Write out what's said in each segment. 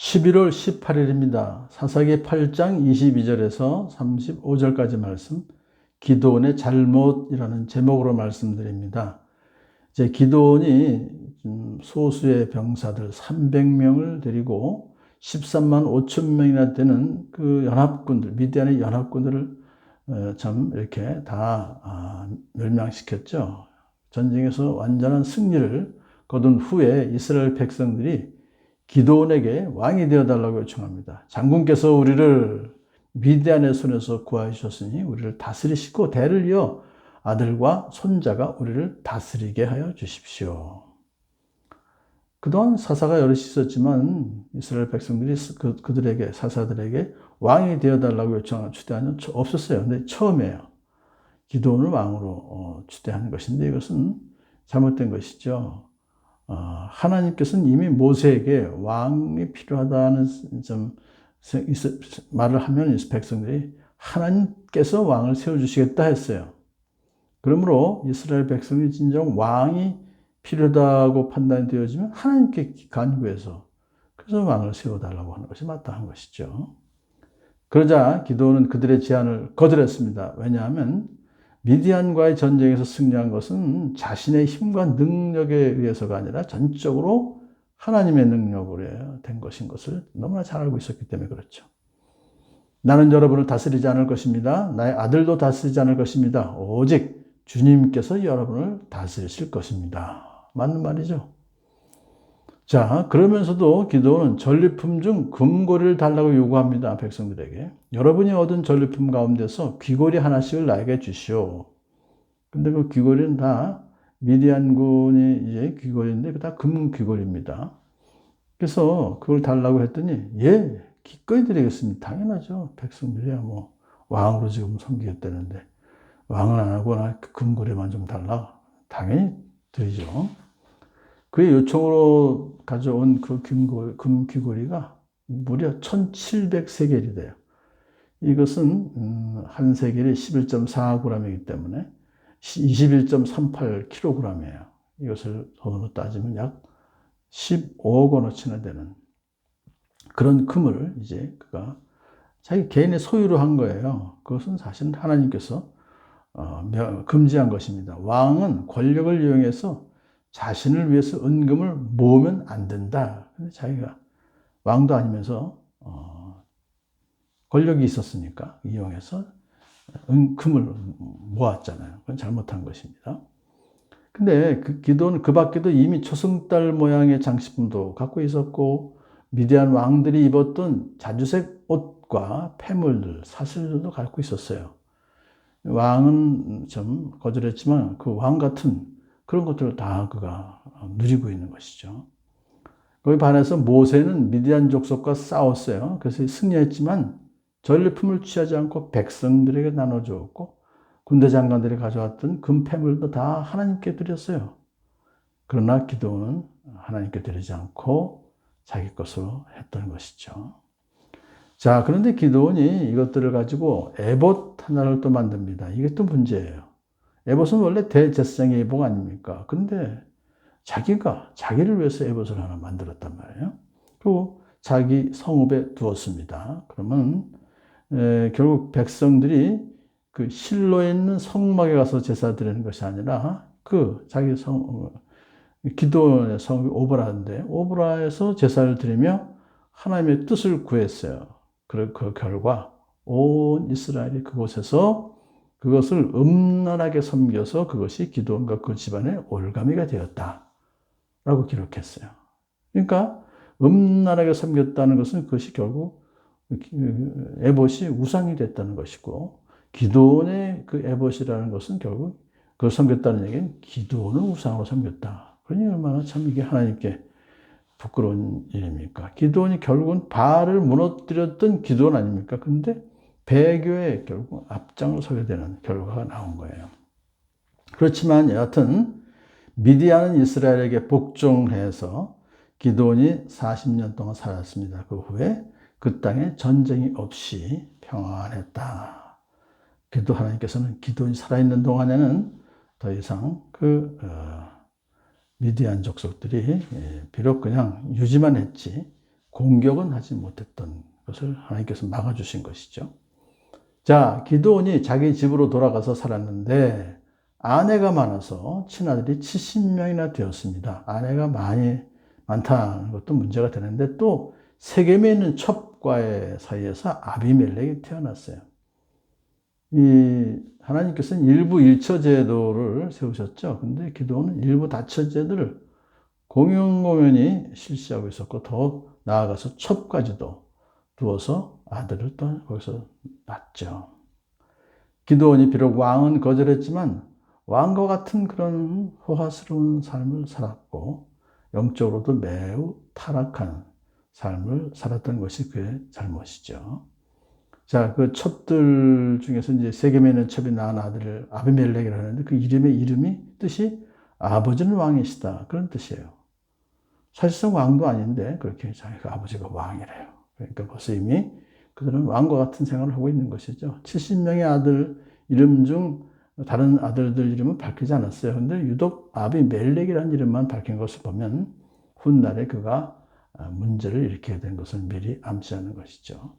11월 18일입니다. 사사기 8장 22절에서 35절까지 말씀, 기드온의 잘못이라는 제목으로 말씀드립니다. 이제 기드온이 소수의 병사들 300명을 데리고 13만 5천 명이나 되는 그 연합군들, 미디안의 연합군들을 참 이렇게 다 멸망시켰죠. 전쟁에서 완전한 승리를 거둔 후에 이스라엘 백성들이 기드온에게 왕이 되어달라고 요청합니다. 장군께서 우리를 미디안의 손에서 구하여 주셨으니 우리를 다스리시고 대를 이어 아들과 손자가 우리를 다스리게 하여 주십시오. 그동안 사사가 여럿이 있었지만 이스라엘 백성들이 그들에게, 사사들에게 왕이 되어달라고 요청하는 추대하는 없었어요. 근데 처음이에요. 기드온을 왕으로 추대하는 것인데 이것은 잘못된 것이죠. 하나님께서는 이미 모세에게 왕이 필요하다는 좀 말을 하면 백성들이 하나님께서 왕을 세워주시겠다 했어요. 그러므로 이스라엘 백성이 진정 왕이 필요하다고 판단이 되어지면 하나님께 간구해서 그래서 왕을 세워달라고 하는 것이 마땅한 것이죠. 그러자 기드온은 그들의 제안을 거절했습니다. 왜냐하면 미디안과의 전쟁에서 승리한 것은 자신의 힘과 능력에 의해서가 아니라 전적으로 하나님의 능력으로 된 것인 것을 너무나 잘 알고 있었기 때문에 그렇죠. 나는 여러분을 다스리지 않을 것입니다. 나의 아들도 다스리지 않을 것입니다. 오직 주님께서 여러분을 다스리실 것입니다. 맞는 말이죠. 자, 그러면서도 기드온은 전리품 중 금고리를 달라고 요구합니다. 백성들에게. 여러분이 얻은 전리품 가운데서 귀고리 하나씩을 나에게 주시오. 근데 그 귀고리는 다 미디안군이 이제 귀고리인데 다 금 귀고리입니다. 그래서 그걸 달라고 했더니 예, 기꺼이 드리겠습니다. 당연하죠. 백성들이야 뭐 왕으로 지금 섬기겠다는데 왕은 안 하고 금고리만 좀 달라. 당연히 드리죠. 그의 요청으로 가져온 그 금 귀고리가 무려 1700세겔이 돼요. 이것은 한 세겔이 11.4g이기 때문에 21.38kg이에요. 이것을 돈으로 따지면 약 15억 원어치나 되는 그런 금을 이제 그가 자기 개인의 소유로 한 거예요. 그것은 사실 하나님께서 금지한 것입니다. 왕은 권력을 이용해서 자신을 위해서 은금을 모으면 안 된다. 근데 자기가 왕도 아니면서 권력이 있었으니까 이용해서 금을 모았잖아요. 그건 잘못한 것입니다. 근데 그 기드온은 그 밖에도 이미 초승달 모양의 장식품도 갖고 있었고 미디안 왕들이 입었던 자주색 옷과 폐물들, 사슬들도 갖고 있었어요. 왕은 좀 거절했지만 그 왕 같은 그런 것들을 다 그가 누리고 있는 것이죠. 거기에 반해서 모세는 미디안 족속과 싸웠어요. 그래서 승리했지만 전리품을 취하지 않고 백성들에게 나눠주었고 군대 장관들이 가져왔던 금패물도 다 하나님께 드렸어요. 그러나 기드온은 하나님께 드리지 않고 자기 것으로 했던 것이죠. 자, 그런데 기드온이 이것들을 가지고 에봇 하나를 또 만듭니다. 이게 또 문제예요. 에봇은 원래 대제사장의 예복 아닙니까? 그런데 자기를 위해서 에봇을 하나 만들었단 말이에요. 그리고 자기 성읍에 두었습니다. 그러면 결국 백성들이 그 실로에 있는 성막에 가서 제사 드리는 것이 아니라 그 자기 기드온의 성읍이 오브라인데 오브라에서 제사를 드리며 하나님의 뜻을 구했어요. 그 결과 온 이스라엘이 그곳에서 그것을 음란하게 섬겨서 그것이 기드온과 그 집안의 올가미가 되었다라고 기록했어요. 그러니까 음란하게 섬겼다는 것은 그것이 결국 에봇이 우상이 됐다는 것이고 기드온의 그 에봇이라는 것은 결국 그걸 섬겼다는 얘기는 기드온을 우상으로 섬겼다. 그러니 얼마나 참 이게 하나님께 부끄러운 일입니까? 기드온이 결국은 바알을 무너뜨렸던 기드온 아닙니까? 근데 배교에 결국 앞장을 서게 되는 결과가 나온 거예요. 그렇지만 여하튼 미디안은 이스라엘에게 복종해서 기드온이 40년 동안 살았습니다. 그 후에 그 땅에 전쟁이 없이 평안했다. 그래도 하나님께서는 기드온이 살아있는 동안에는 더 이상 미디안 족속들이 비록 그냥 유지만 했지 공격은 하지 못했던 것을 하나님께서 막아주신 것이죠. 자, 기드온이 자기 집으로 돌아가서 살았는데 아내가 많아서 친아들이 70명이나 되었습니다. 아내가 많다는 것도 문제가 되는데 또 세겜에 있는 첩과의 사이에서 아비멜렉이 태어났어요. 하나님께서는 일부 일처 제도를 세우셨죠. 근데 기드온은 일부 다처 제도를 공연히 실시하고 있었고 더 나아가서 첩까지도 두어서 아들을 또 거기서 낳죠. 기드온이 비록 왕은 거절했지만 왕과 같은 그런 호화스러운 삶을 살았고 영적으로도 매우 타락한 삶을 살았던 것이 그의 잘못이죠. 자, 그 첩들 중에서 이제 세겜에 있는 첩이 낳은 아들을 아비멜렉이라고 하는데 그 이름이 뜻이 아버지는 왕이시다. 그런 뜻이에요. 사실상 왕도 아닌데 그렇게 자기가 아버지가 왕이래요. 그러니까 벌써 이미 그들은 왕과 같은 생활을 하고 있는 것이죠. 70명의 아들 이름 중 다른 아들들 이름은 밝히지 않았어요. 근데 유독 아비멜렉이라는 이름만 밝힌 것을 보면 훗날에 그가 문제를 일으키게 된 것을 미리 암시하는 것이죠.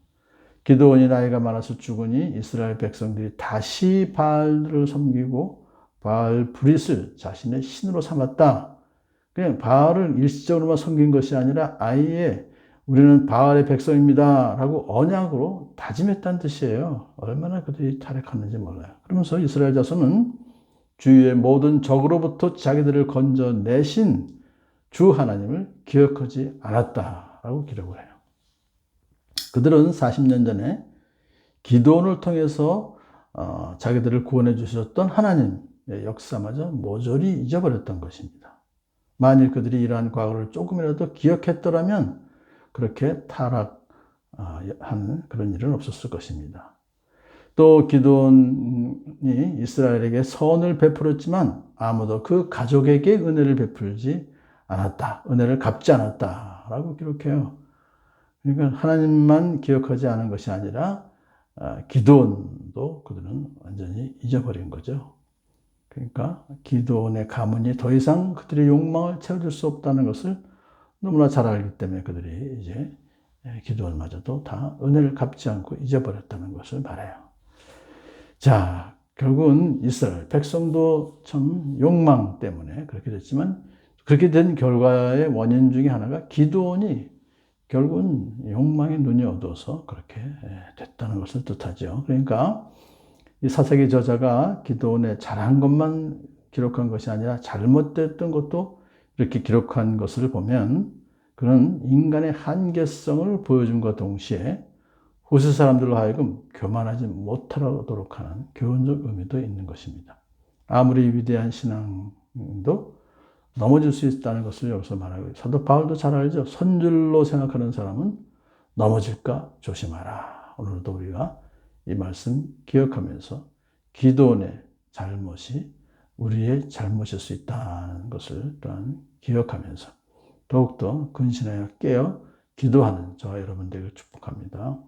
기드온이 나이가 많아서 죽으니 이스라엘 백성들이 다시 바알을 섬기고 바알 브릿을 자신의 신으로 삼았다. 그냥 바알을 일시적으로만 섬긴 것이 아니라 아예 우리는 바알의 백성입니다 라고 언약으로 다짐했다는 뜻이에요. 얼마나 그들이 타락했는지 몰라요. 그러면서 이스라엘 자손은 주위의 모든 적으로부터 자기들을 건져내신 주 하나님을 기억하지 않았다라고 기록을 해요. 그들은 40년 전에 기드온을 통해서 자기들을 구원해 주셨던 하나님의 역사마저 모조리 잊어버렸던 것입니다. 만일 그들이 이러한 과거를 조금이라도 기억했더라면 그렇게 타락한 그런 일은 없었을 것입니다. 또 기드온이 이스라엘에게 선을 베풀었지만 아무도 그 가족에게 은혜를 베풀지 않았다. 은혜를 갚지 않았다라고 기록해요. 그러니까 하나님만 기억하지 않은 것이 아니라 기드온도 그들은 완전히 잊어버린 거죠. 그러니까 기드온의 가문이 더 이상 그들의 욕망을 채워줄 수 없다는 것을 너무나 잘 알기 때문에 그들이 이제 기드온마저도 다 은혜를 갚지 않고 잊어버렸다는 것을 말해요. 자, 결국은 이스라엘 백성도 참 욕망 때문에 그렇게 됐지만 그렇게 된 결과의 원인 중에 하나가 기드온이 결국은 욕망의 눈이 어두워서 그렇게 됐다는 것을 뜻하죠. 그러니까 이 사사기 저자가 기드온의 잘한 것만 기록한 것이 아니라 잘못됐던 것도 이렇게 기록한 것을 보면 그는 인간의 한계성을 보여준과 동시에 후세 사람들로 하여금 교만하지 못하도록 하는 교훈적 의미도 있는 것입니다. 아무리 위대한 신앙도 넘어질 수 있다는 것을 여기서 말하고 사도 바울도 잘 알죠. 선줄로 생각하는 사람은 넘어질까 조심하라. 오늘도 우리가 이 말씀 기억하면서 기드온의 잘못이 우리의 잘못일 수 있다는 것을 또한 기억하면서 더욱더 근신하여 깨어 기도하는 저와 여러분들을 축복합니다.